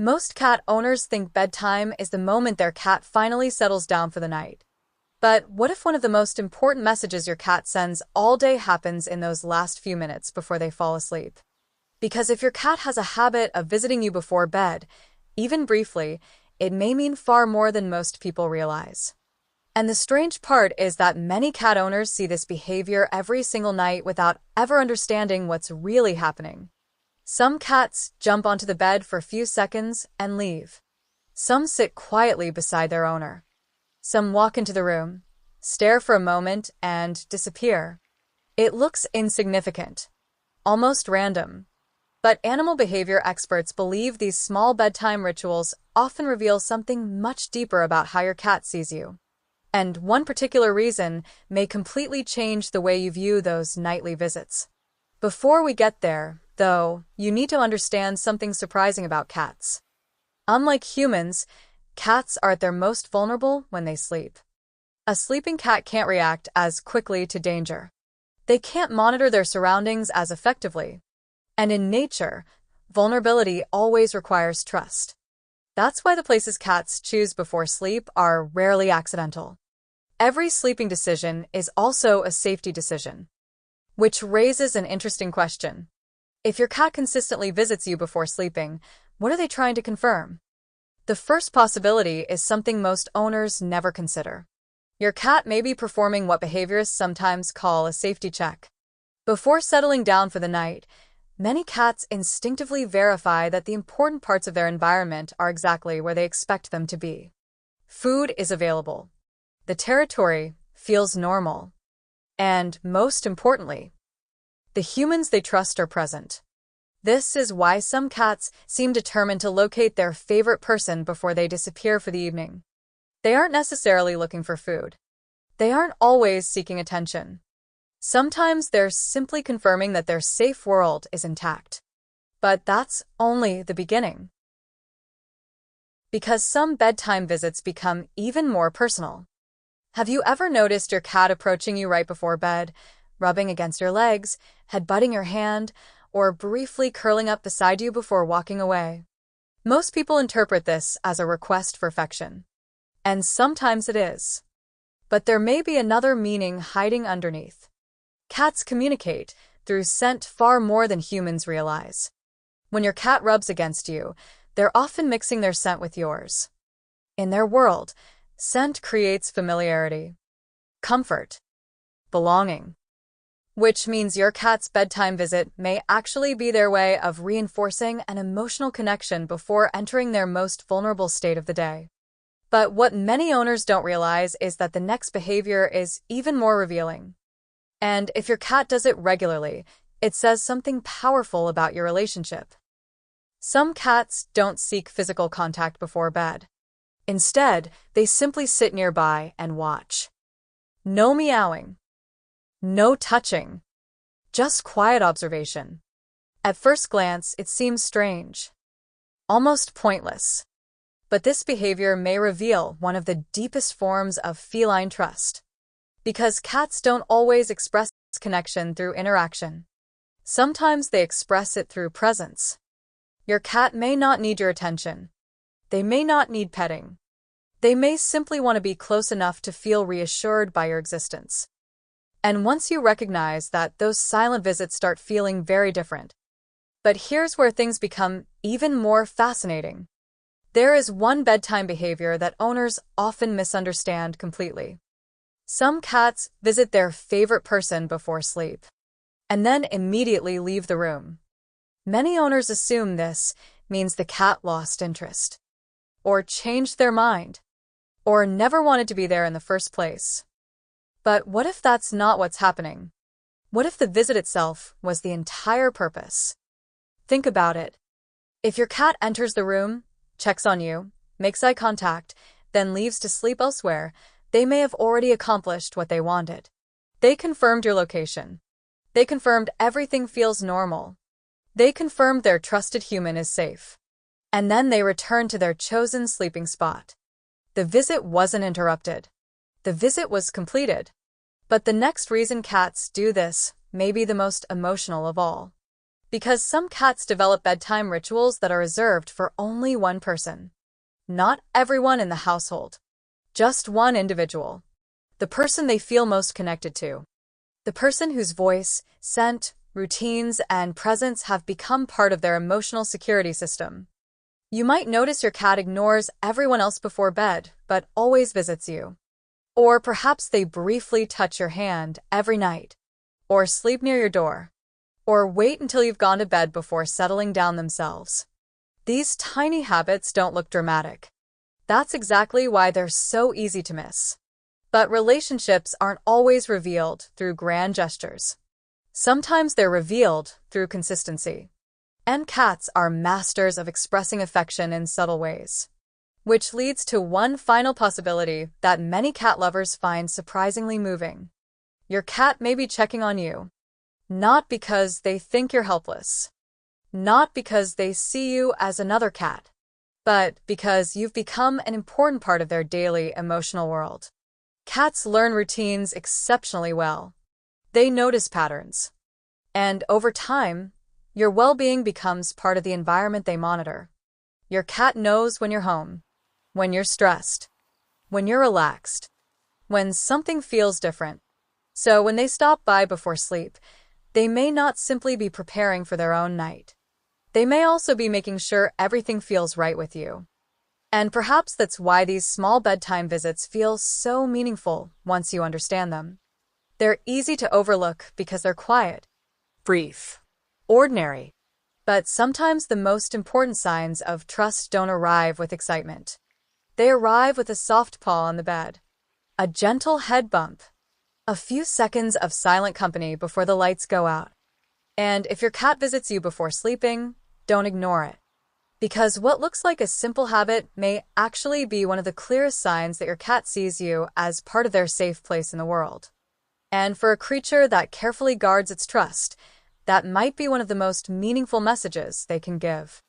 Most cat owners think bedtime is the moment their cat finally settles down for the night. But what if one of the most important messages your cat sends all day happens in those last few minutes before they fall asleep? Because if your cat has a habit of visiting you before bed, even briefly, it may mean far more than most people realize. And the strange part is that many cat owners see this behavior every single night without ever understanding what's really happening. Some cats jump onto the bed for a few seconds and leave. Some sit quietly beside their owner. Some walk into the room, stare for a moment, and disappear. It looks insignificant, almost random. But animal behavior experts believe these small bedtime rituals often reveal something much deeper about how your cat sees you. And one particular reason may completely change the way you view those nightly visits. Before we get there, though, you need to understand something surprising about cats. Unlike humans, cats are at their most vulnerable when they sleep. A sleeping cat can't react as quickly to danger. They can't monitor their surroundings as effectively. And in nature, vulnerability always requires trust. That's why the places cats choose before sleep are rarely accidental. Every sleeping decision is also a safety decision. Which raises an interesting question. If your cat consistently visits you before sleeping, what are they trying to confirm? The first possibility is something most owners never consider. Your cat may be performing what behaviorists sometimes call a safety check. Before settling down for the night, many cats instinctively verify that the important parts of their environment are exactly where they expect them to be. Food is available. The territory feels normal. And, most importantly, the humans they trust are present. This is why some cats seem determined to locate their favorite person before they disappear for the evening. They aren't necessarily looking for food. They aren't always seeking attention. Sometimes they're simply confirming that their safe world is intact. But that's only the beginning. Because some bedtime visits become even more personal. Have you ever noticed your cat approaching you right before bed, rubbing against your legs, headbutting your hand, or briefly curling up beside you before walking away? Most people interpret this as a request for affection. And sometimes it is. But there may be another meaning hiding underneath. Cats communicate through scent far more than humans realize. When your cat rubs against you, they're often mixing their scent with yours. In their world, scent creates familiarity, comfort, belonging. Which means your cat's bedtime visit may actually be their way of reinforcing an emotional connection before entering their most vulnerable state of the day. But what many owners don't realize is that the next behavior is even more revealing. And if your cat does it regularly, it says something powerful about your relationship. Some cats don't seek physical contact before bed. Instead, they simply sit nearby and watch. No meowing. No touching. Just quiet observation. At first glance, it seems strange. Almost pointless. But this behavior may reveal one of the deepest forms of feline trust. Because cats don't always express connection through interaction. Sometimes they express it through presence. Your cat may not need your attention. They may not need petting. They may simply want to be close enough to feel reassured by your existence. And once you recognize that, those silent visits start feeling very different. But here's where things become even more fascinating. There is one bedtime behavior that owners often misunderstand completely. Some cats visit their favorite person before sleep, and then immediately leave the room. Many owners assume this means the cat lost interest, or changed their mind, or never wanted to be there in the first place. But what if that's not what's happening? What if the visit itself was the entire purpose? Think about it. If your cat enters the room, checks on you, makes eye contact, then leaves to sleep elsewhere, they may have already accomplished what they wanted. They confirmed your location. They confirmed everything feels normal. They confirmed their trusted human is safe. And then they return to their chosen sleeping spot. The visit wasn't interrupted. The visit was completed. But the next reason cats do this may be the most emotional of all. Because some cats develop bedtime rituals that are reserved for only one person. Not everyone in the household. Just one individual. The person they feel most connected to. The person whose voice, scent, routines, and presence have become part of their emotional security system. You might notice your cat ignores everyone else before bed, but always visits you. Or perhaps they briefly touch your hand every night. Or sleep near your door. Or wait until you've gone to bed before settling down themselves. These tiny habits don't look dramatic. That's exactly why they're so easy to miss. But relationships aren't always revealed through grand gestures. Sometimes they're revealed through consistency. And cats are masters of expressing affection in subtle ways. Which leads to one final possibility that many cat lovers find surprisingly moving. Your cat may be checking on you. Not because they think you're helpless. Not because they see you as another cat. But because you've become an important part of their daily emotional world. Cats learn routines exceptionally well. They notice patterns. And over time, your well-being becomes part of the environment they monitor. Your cat knows when you're home, when you're stressed, when you're relaxed, when something feels different. So when they stop by before sleep, they may not simply be preparing for their own night. They may also be making sure everything feels right with you. And perhaps that's why these small bedtime visits feel so meaningful once you understand them. They're easy to overlook because they're quiet, brief, ordinary. But sometimes the most important signs of trust don't arrive with excitement. They arrive with a soft paw on the bed, a gentle head bump, a few seconds of silent company before the lights go out. And if your cat visits you before sleeping, don't ignore it. Because what looks like a simple habit may actually be one of the clearest signs that your cat sees you as part of their safe place in the world. And for a creature that carefully guards its trust, that might be one of the most meaningful messages they can give.